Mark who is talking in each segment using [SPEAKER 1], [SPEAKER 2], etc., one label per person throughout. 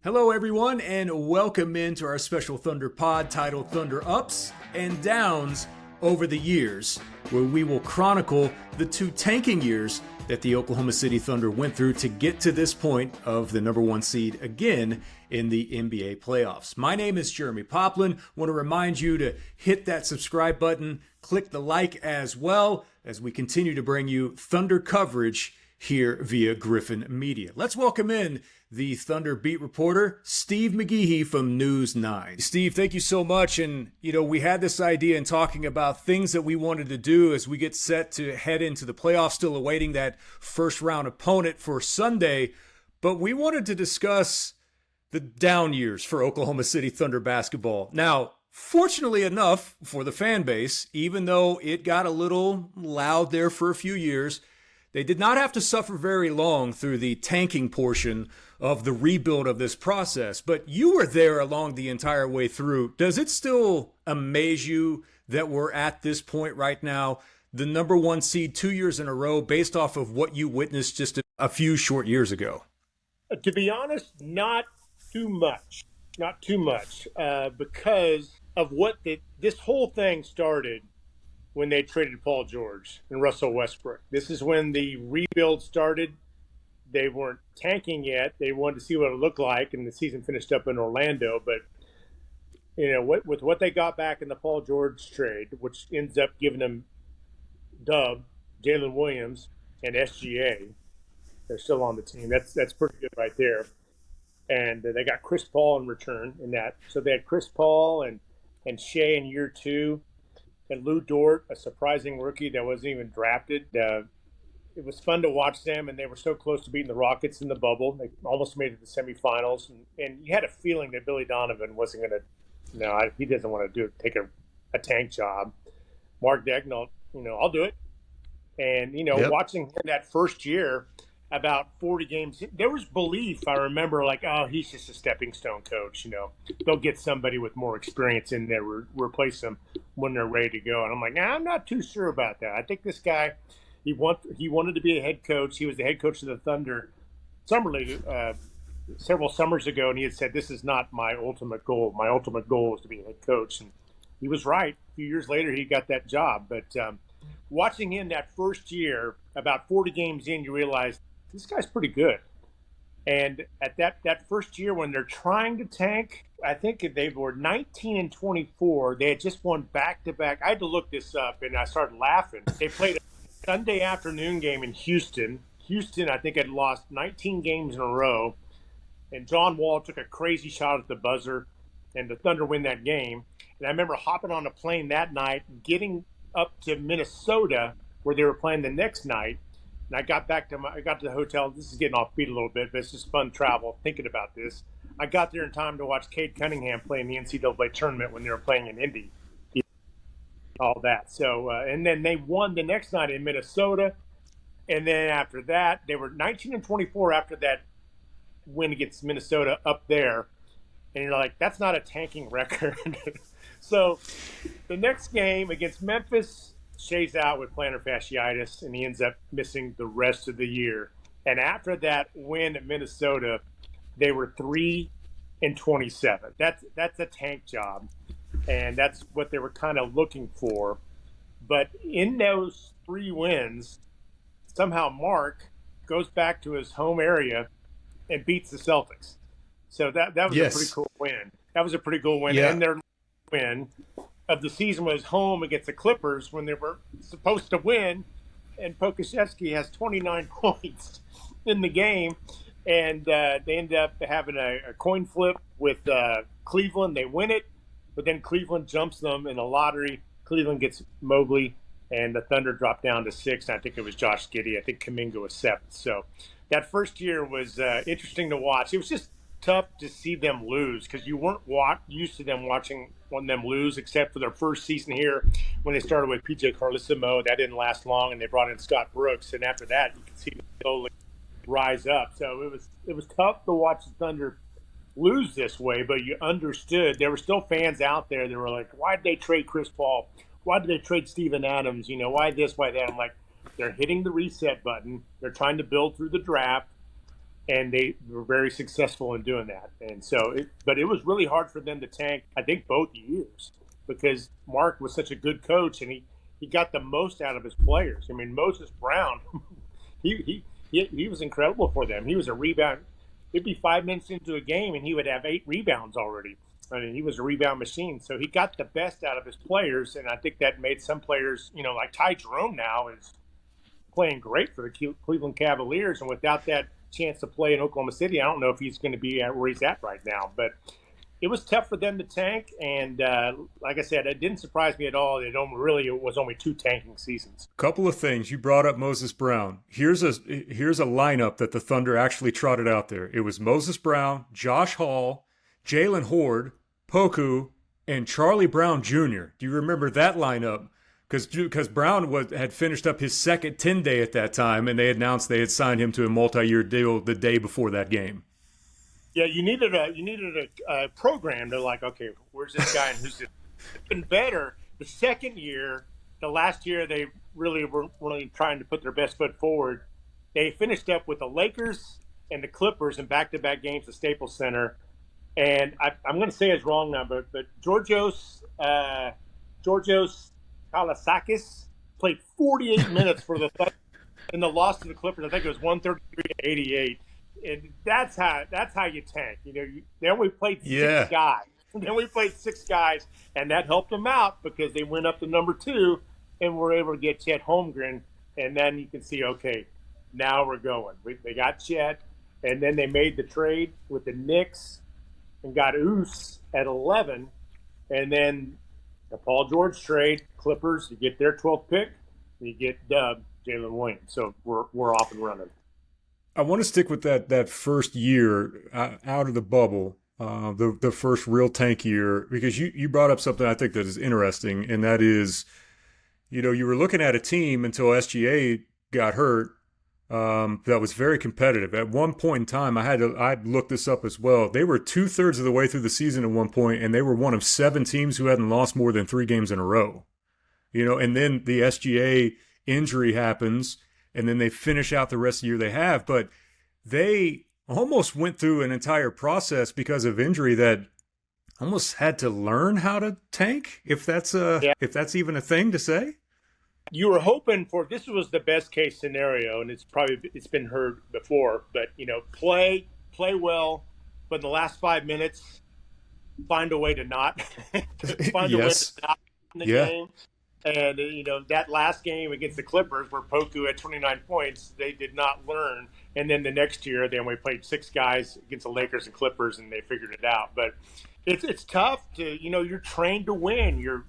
[SPEAKER 1] Hello, everyone, and welcome into our special Thunder pod titled Thunder Ups and Downs Over the Years, where we will chronicle the two tanking years that the Oklahoma City Thunder went through to get to this point of the number one seed again in the NBA playoffs. My name is Jeremy Poplin. Want to remind you to hit that subscribe button, click the like as well as we continue to bring you Thunder coverage here via Griffin Media. Let's welcome in the Thunder beat reporter, Steve McGehee from News 9. Steve, thank you so much. And, we had this idea in talking about things that we wanted to do as we get set to head into the playoffs, still awaiting that first round opponent for Sunday. But we wanted to discuss the down years for Oklahoma City Thunder basketball. Now, fortunately enough for the fan base, even though it got a little loud there for a few years, they did not have to suffer very long through the tanking portion of the rebuild of this process. But you were there along the entire way through. Does it still amaze you that we're at this point right now, the number one seed 2 years in a row, based off of what you witnessed just a few short years ago?
[SPEAKER 2] To be honest, not too much. Not too much, because of what this whole thing started when they traded Paul George and Russell Westbrook. This is when the rebuild started. They weren't tanking yet. They wanted to see what it looked like, and the season finished up in Orlando. But, with what they got back in the Paul George trade, which ends up giving them Dub, Jalen Williams, and SGA, they're still on the team. That's pretty good right there. And they got Chris Paul in return in that. So they had Chris Paul and Shea in year two. And Lou Dort, a surprising rookie that wasn't even drafted. It was fun to watch them, and they were so close to beating the Rockets in the bubble. They almost made it to the semifinals. And you had a feeling that Billy Donovan wasn't going to, he doesn't want to take a tank job. Mark Daigneault, I'll do it. And, watching him that first year, about 40 games, there was belief. I remember he's just a stepping stone coach. They'll get somebody with more experience in there, replace him when they're ready to go. And I'm like, I'm not too sure about that. I think this guy, he wanted to be a head coach. He was the head coach of the Thunder summer league several summers ago, and he had said, "This is not my ultimate goal. My ultimate goal is to be a head coach." And he was right. A few years later, he got that job. But watching him that first year, about 40 games in, you realize this guy's pretty good. And at that first year when they're trying to tank, I think they were 19-24. They had just won back-to-back. I had to look this up, and I started laughing. They played a Sunday afternoon game in Houston. Houston, I think, had lost 19 games in a row. And John Wall took a crazy shot at the buzzer, and the Thunder win that game. And I remember hopping on a plane that night, getting up to Minnesota, where they were playing the next night. And I got to the hotel. This is getting off beat a little bit, but it's just fun travel thinking about this. I got there in time to watch Cade Cunningham play in the NCAA tournament when they were playing in Indy. All that. So, and then they won the next night in Minnesota. And then after that, they were 19-24 after that win against Minnesota up there. And you're like, that's not a tanking record. So the next game against Memphis, Shea's out with plantar fasciitis, and he ends up missing the rest of the year. And after that win at Minnesota, they were 3-27. That's a tank job, and that's what they were kind of looking for. But in those 3 wins, somehow Mark goes back to his home area and beats the Celtics. So that was a pretty cool win. That was a pretty cool win. Yeah. And their win of the season was home against the Clippers when they were supposed to win, and Pokusevski has 29 points in the game, and they end up having a coin flip with Cleveland. They win it, but then Cleveland jumps them in the lottery. Cleveland gets Mobley, and the Thunder drop down to 6. And I think it was Josh Giddey. I think Kuminga was 7th. So that first year was interesting to watch. It was just tough to see them lose because you weren't used to them watching them lose, except for their first season here when they started with PJ Carlesimo. That didn't last long, and they brought in Scott Brooks. And after that, you could see them slowly rise up. So it was tough to watch the Thunder lose this way, but you understood. There were still fans out there that were like, why did they trade Chris Paul? Why did they trade Steven Adams? Why this, why that? I'm like, they're hitting the reset button. They're trying to build through the draft. and they were very successful in doing that. And so, but it was really hard for them to tank, I think, both years because Mark was such a good coach and he got the most out of his players. I mean, Moses Brown, he was incredible for them. He was a rebound. It'd be 5 minutes into a game and he would have 8 rebounds already. I mean, he was a rebound machine. So he got the best out of his players. And I think that made some players, like Ty Jerome now is playing great for the Cleveland Cavaliers. And without that chance to play in Oklahoma City, I don't know if he's going to be at where he's at right now. But it was tough for them to tank. And like I said, it didn't surprise me at all. It was only 2 tanking seasons.
[SPEAKER 1] Couple of things. You brought up Moses Brown. Here's a lineup that the Thunder actually trotted out there. It was Moses Brown, Josh Hall, Jalen Horde, Poku, and Charlie Brown Jr. Do you remember that lineup? Because Brown had finished up his second 10-day at that time, and they announced they had signed him to a multi-year deal the day before that game.
[SPEAKER 2] Yeah, you needed a program to okay, where's this guy and who's this? It's been better the second year. The last year they really were really trying to put their best foot forward. They finished up with the Lakers and the Clippers in back-to-back games at Staples Center. And I'm going to say it's wrong now, but Georgios Kalasakis played 48 minutes for the Thunder in the loss to the Clippers. I think it was 133-88. And that's how you tank. Then we played six guys. Then we played 6 guys, and that helped them out because they went up to number 2 and were able to get Chet Holmgren. And then you can see, okay, now we're going. They got Chet, and then they made the trade with the Knicks and got Oos at 11. And then the Paul George trade, Clippers, you get their 12th pick, and you get Jalen Williams. So we're off and running.
[SPEAKER 1] I want to stick with that first year out of the bubble, the first real tank year, because you brought up something I think that is interesting, and that is, you were looking at a team until SGA got hurt that was very competitive. At one point in time, I'd looked this up as well. They were 2/3 of the way through the season at one point, and they were one of 7 teams who hadn't lost more than 3 games in a row. And then the SGA injury happens, and then they finish out the rest of the year they have. But they almost went through an entire process because of injury that almost had to learn how to tank, if that's even a thing to say.
[SPEAKER 2] You were hoping for this was the best case scenario, and it's been heard before. But play well, but in the last 5 minutes, find a way to not find a way to not in the game. And that last game against the Clippers, where Poku had 29 points, they did not learn. And then the next year, they only played 6 guys against the Lakers and Clippers, and they figured it out. But it's tough to you're trained to win.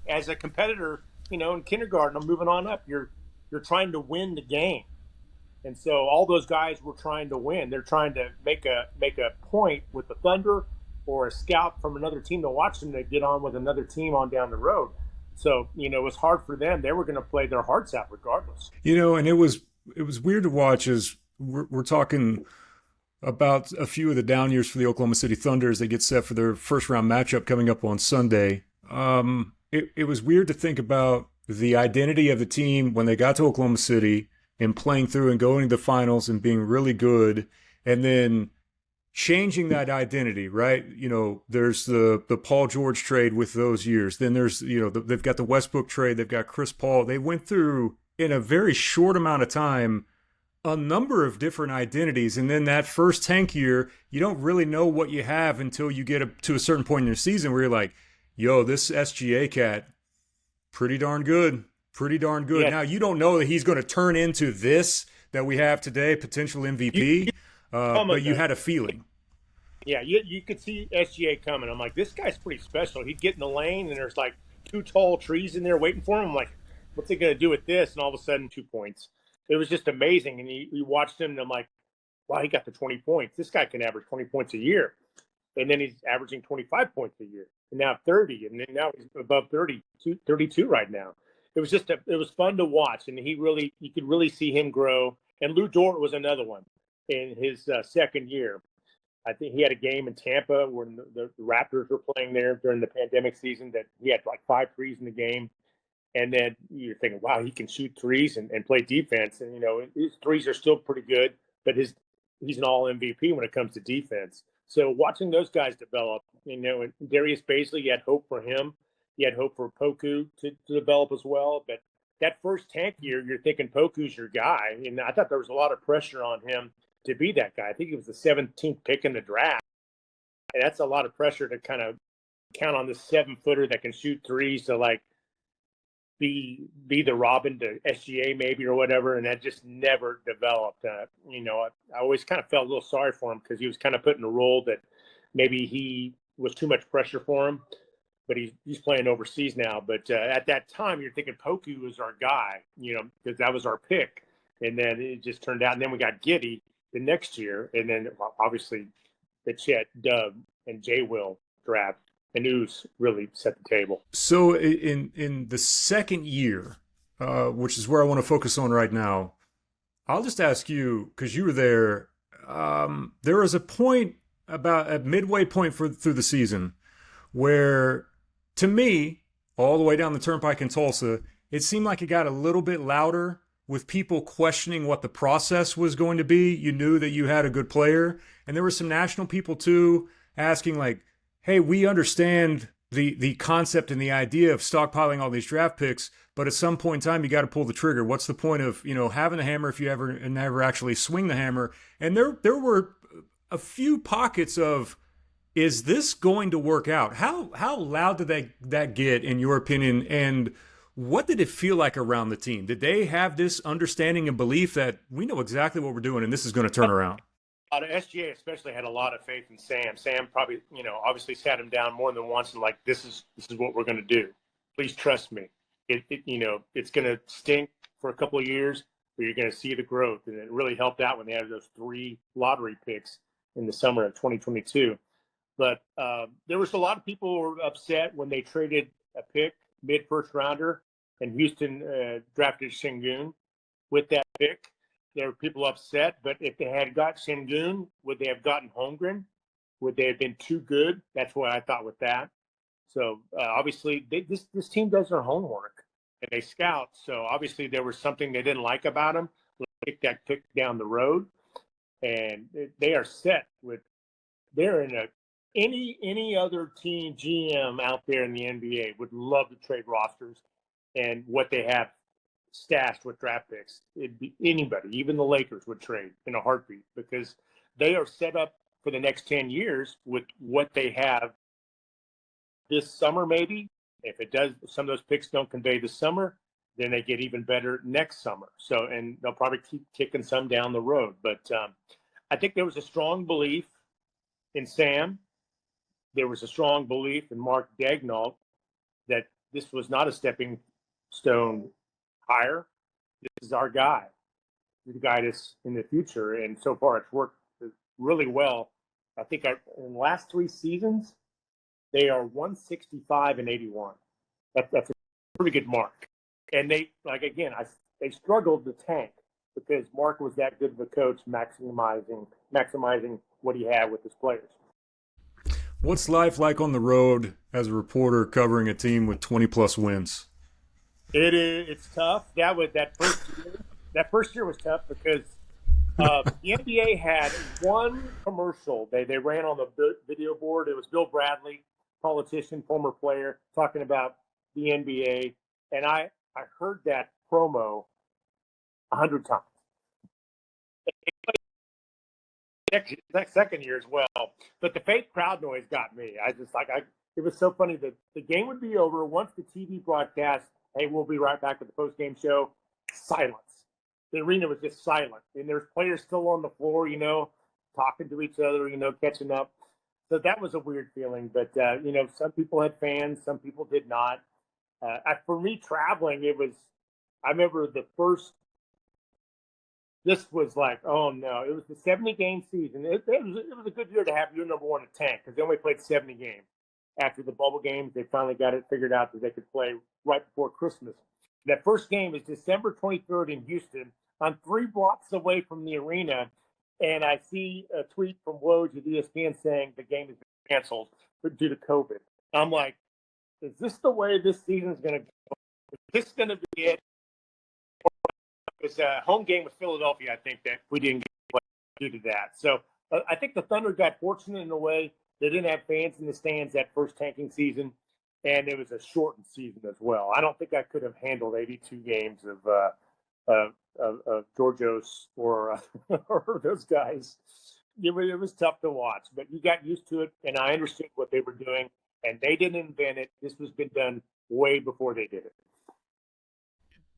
[SPEAKER 2] As a competitor. In kindergarten, I'm moving on up. You're trying to win the game, and so all those guys were trying to win. They're trying to make a point with the Thunder or a scout from another team to watch them to get on with another team on down the road. So it was hard for them. They were going to play their hearts out regardless.
[SPEAKER 1] And it was weird to watch as we're talking about a few of the down years for the Oklahoma City Thunder as they get set for their first round matchup coming up on Sunday. It was weird to think about the identity of the team when they got to Oklahoma City and playing through and going to the finals and being really good, and then changing that identity, right? There's the Paul George trade with those years. Then there's, they've got the Westbrook trade. They've got Chris Paul. They went through, in a very short amount of time, a number of different identities. And then that first tank year, you don't really know what you have until you get to a certain point in your season where you're like, yo, this SGA cat, pretty darn good. Yeah. Now, you don't know that he's going to turn into this that we have today, potential MVP, but you had a feeling.
[SPEAKER 2] Yeah, you could see SGA coming. I'm like, this guy's pretty special. He'd get in the lane, and there's 2 tall trees in there waiting for him. I'm like, what's he going to do with this? And all of a sudden, 2 points. It was just amazing. And you watched him, and I'm like, wow, he got to 20 points. This guy can average 20 points a year. And then he's averaging 25 points a year. And now 30, and then now he's above 32 right now. It was it was fun to watch, and you could really see him grow. And Lou Dort was another one in his second year. I think he had a game in Tampa when the Raptors were playing there during the pandemic season that he had 5 threes in the game. And then you're thinking, wow, he can shoot threes and play defense. And, his threes are still pretty good, but his he's an all MVP when it comes to defense. So watching those guys develop, and Darius Baisley, you had hope for him. You had hope for Poku to develop as well. But that first tank year, you're thinking Poku's your guy. And I thought there was a lot of pressure on him to be that guy. I think he was the 17th pick in the draft. And that's a lot of pressure to kind of count on this 7-footer that can shoot threes to be the Robin to SGA maybe or whatever, and that just never developed. I always kind of felt a little sorry for him because he was kind of put in a role that maybe he was too much pressure for him, but he's playing overseas now. But at that time, you're thinking Poku was our guy, because that was our pick, and then it just turned out. And then we got Giddey the next year, and then obviously the Chet, Dub, and J. Will draft. And News really set the table.
[SPEAKER 1] So in the second year, which is where I want to focus on right now, I'll just ask you, because you were there, there was a point about a midway point through the season where, to me, all the way down the turnpike in Tulsa, it seemed like it got a little bit louder with people questioning what the process was going to be. You knew that you had a good player. And there were some national people, too, asking, like, hey, we understand the concept and the idea of stockpiling all these draft picks, but at some point in time, you got to pull the trigger. What's the point of, having the hammer if you never actually swing the hammer? And there were a few pockets of, is this going to work out? How loud did that get, in your opinion? And what did it feel like around the team? Did they have this understanding and belief that we know exactly what we're doing and this is going to turn around?
[SPEAKER 2] SGA especially had a lot of faith in Sam. Sam probably, obviously sat him down more than once and like, this is what we're going to do. Please trust me. It's going to stink for a couple of years, but you're going to see the growth. And it really helped out when they had those 3 lottery picks in the summer of 2022. But there was a lot of people who were upset when they traded a pick, mid-first rounder, and Houston drafted Şengün with that pick. There were people upset, but if they had got Şengün, would they have gotten Holmgren? Would they have been too good? That's what I thought with that. So obviously, this team does their homework and they scout. So obviously, there was something they didn't like about them. Let's take that pick down the road, and they are set with. They're in any other team GM out there in the NBA would love to trade rosters and what they have stashed with draft picks. It'd be anybody, even the Lakers would trade in a heartbeat because they are set up for the next 10 years with what they have this summer, maybe. If some of those picks don't convey this summer, then they get even better next summer. So, and they'll probably keep kicking some down the road. But I think there was a strong belief in Sam. There was a strong belief in Mark Daigneault that this was not a stepping stone hire. This is our guy to guide us in the future. And so far, it's worked really well. I think in the last 3 seasons, they are 165 and 81. That's a pretty good mark. And they struggled to tank because Mark was that good of a coach, maximizing what he had with his players.
[SPEAKER 1] What's life like on the road as a reporter covering a team with 20-plus wins?
[SPEAKER 2] It's tough. That first year was tough because the NBA had one commercial they ran on the video board. It was Bill Bradley, politician, former player, talking about the NBA, and I heard that promo 100 times. Second year as well, but the fake crowd noise got me. It was so funny that the game would be over once the TV broadcast. Hey, we'll be right back with the post-game show. Silence. The arena was just silent. And there's players still on the floor, talking to each other, catching up. So that was a weird feeling. But, some people had fans. Some people did not. For me, traveling, I remember this was like, oh, no. It was the 70-game season. It was a good year to have your number one in tank because they only played 70 games. After the bubble games, they finally got it figured out that they could play right before Christmas. That first game is December 23rd in Houston. I'm 3 blocks away from the arena, and I see a tweet from Woj at ESPN saying the game has been canceled due to COVID. I'm like, is this the way this season is going to go? Is this going to be it? It was a home game with Philadelphia, I think, that we didn't get to play. due to that. So I think the Thunder got fortunate in a way. They didn't have fans in the stands that first tanking season, and it was a shortened season as well. I don't think I could have handled 82 games of Georgios or or those guys. It was tough to watch, but you got used to it, and I understood what they were doing, and they didn't invent it. This was been done way before they did it.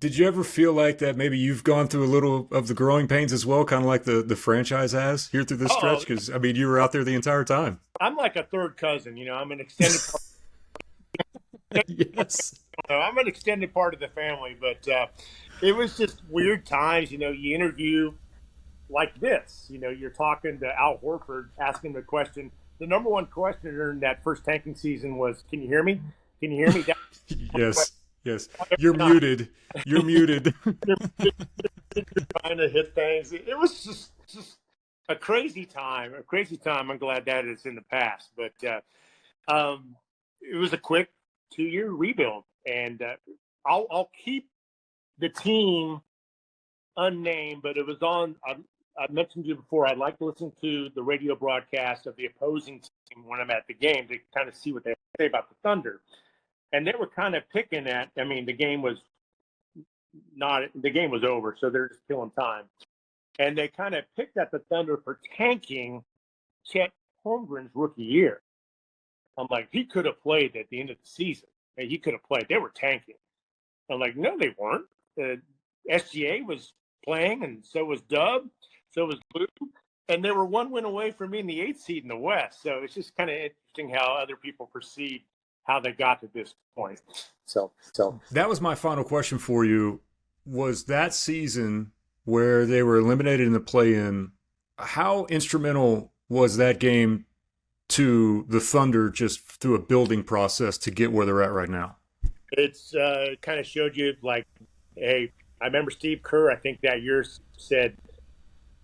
[SPEAKER 1] Did you ever feel like that maybe you've gone through a little of the growing pains as well, kind of like the franchise has here through this stretch? Because, I mean, you were out there the entire time.
[SPEAKER 2] I'm like a third cousin. I'm an extended
[SPEAKER 1] Yes.
[SPEAKER 2] I'm an extended part of the family, but it was just weird times. You interview like this. You're talking to Al Horford, asking the question. The number one question during that first tanking season was, "Can you hear me? Can you hear me?"
[SPEAKER 1] Yes. Yes. You're muted. You're muted.
[SPEAKER 2] You're trying to hit things. It was just a crazy time. A crazy time. I'm glad that it's in the past, but it was a quick 2-year rebuild, and I'll keep the team unnamed, but it was on. I mentioned to you before. I like to listen to the radio broadcast of the opposing team when I'm at the game to kind of see what they say about the Thunder. And they were kind of picking at. I mean, the game was over, so they're just killing time. And they kind of picked at the Thunder for tanking Chet Holmgren's rookie year. I'm like, he could have played at the end of the season. He could have played. They were tanking. I'm like, no, they weren't. SGA was playing, and so was Dub, so was Lou, and they were one win away from being the 8th seed in the West. So it's just kind of interesting how other people perceive how they got to this point. So
[SPEAKER 1] that was my final question for you. Was that season where they were eliminated in the play-in? How instrumental was that game to the Thunder just through a building process to get where they're at right now?
[SPEAKER 2] It's kind of showed you, like, hey, I remember Steve Kerr, I think that year, said,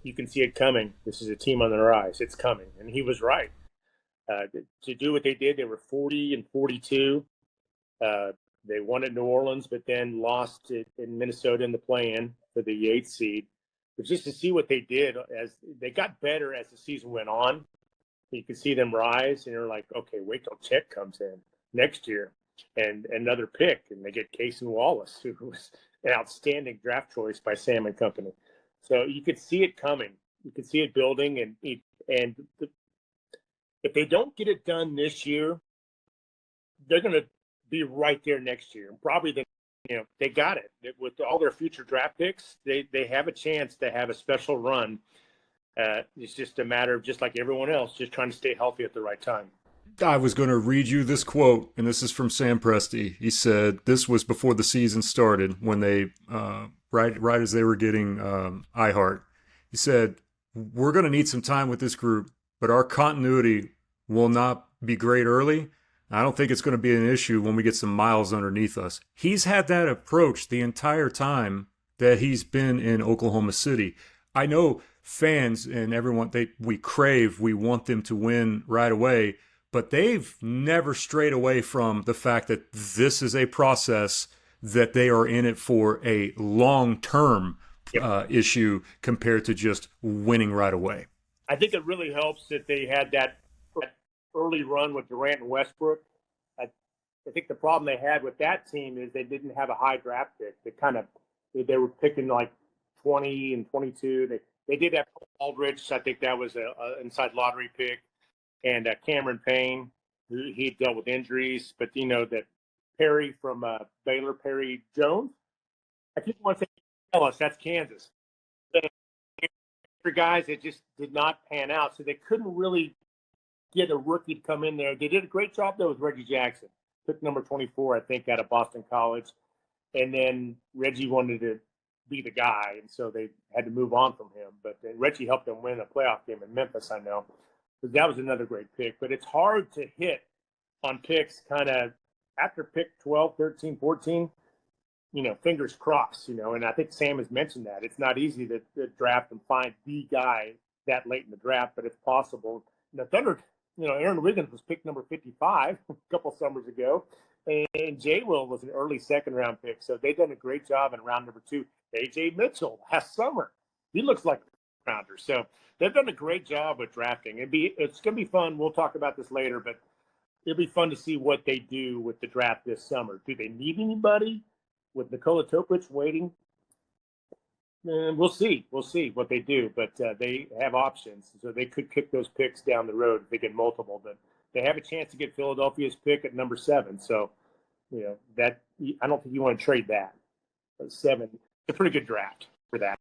[SPEAKER 2] you can see it coming. This is a team on the rise. It's coming. And he was right. To do what they did, they were 40-42. They won at New Orleans, but then lost it in Minnesota in the play-in for the 8th seed. But just to see what they did, as they got better as the season went on, you could see them rise, and you're like, okay, wait till Chet comes in next year and another pick, and they get Casey Wallace, who was an outstanding draft choice by Sam and company. So you could see it coming. You could see it building, if they don't get it done this year, they're going to be right there next year. Probably they got it. With all their future draft picks, they have a chance to have a special run. It's just a matter of, just like everyone else, just trying to stay healthy at the right time.
[SPEAKER 1] I was going to read you this quote, and this is from Sam Presti. He said, this was before the season started, when they, right as they were getting iHeart. He said, we're going to need some time with this group, but our continuity will not be great early. I don't think it's going to be an issue when we get some miles underneath us. He's had that approach the entire time that he's been in Oklahoma City. I know fans and everyone, we want them to win right away, but they've never strayed away from the fact that this is a process, that they are in it for a long-term issue compared to just winning right away.
[SPEAKER 2] I think it really helps that they had that early run with Durant and Westbrook. I think the problem they had with that team is they didn't have a high draft pick. They were picking like 20 and 22. They did have Aldridge. I think that was a inside lottery pick, and Cameron Payne, who he dealt with injuries. But that Perry from Baylor, Perry Jones. I just want to say, Ellis, that's Kansas. For guys that just did not pan out, so they couldn't really get a rookie to come in there. They did a great job though with Reggie Jackson. Took number 24, I think, out of Boston College, and then Reggie wanted to be the guy, and so they had to move on from him. But Reggie helped them win a playoff game in Memphis, I know. But that was another great pick. But it's hard to hit on picks kind of after pick 12, 13, 14, fingers crossed, and I think Sam has mentioned that. It's not easy to draft and find the guy that late in the draft, but it's possible. The Thunder, Aaron Wiggins was picked number 55 a couple summers ago, and Jay Will was an early second-round pick. So they've done a great job in round number 2. A.J. Mitchell last summer. He looks like rounder. So they've done a great job with drafting. It's going to be fun. We'll talk about this later, but it'll be fun to see what they do with the draft this summer. Do they need anybody with Nikola Topic waiting? We'll see. We'll see what they do, but they have options, so they could kick those picks down the road if they get multiple. But they have a chance to get Philadelphia's pick at number 7. So, that I don't think you want to trade that. 7, it's a pretty good draft for that.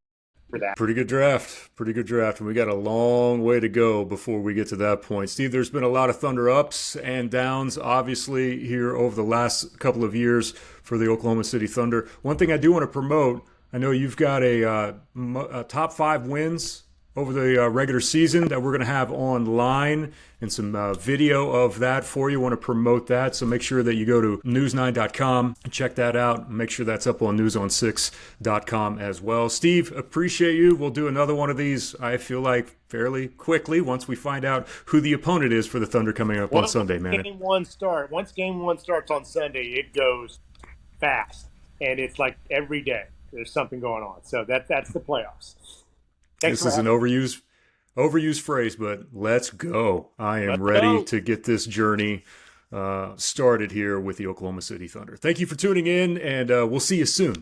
[SPEAKER 1] Pretty good draft. And we got a long way to go before we get to that point. Steve, there's been a lot of Thunder ups and downs, obviously, here over the last couple of years for the Oklahoma City Thunder. One thing I do want to promote, I know you've got a top 5 wins over the regular season that we're going to have online and some video of that for you. Want to promote that, so make sure that you go to news9.com and check that out. Make sure that's up on newson6.com as well. Steve, appreciate you. We'll do another one of these, I feel like, fairly quickly once we find out who the opponent is for the Thunder coming up on Sunday, man.
[SPEAKER 2] Once game one starts on Sunday, it goes fast, and it's like every day there's something going on. So that's the playoffs.
[SPEAKER 1] This is an overused phrase, but let's go. I am ready to get this journey started here with the Oklahoma City Thunder. Thank you for tuning in, and we'll see you soon.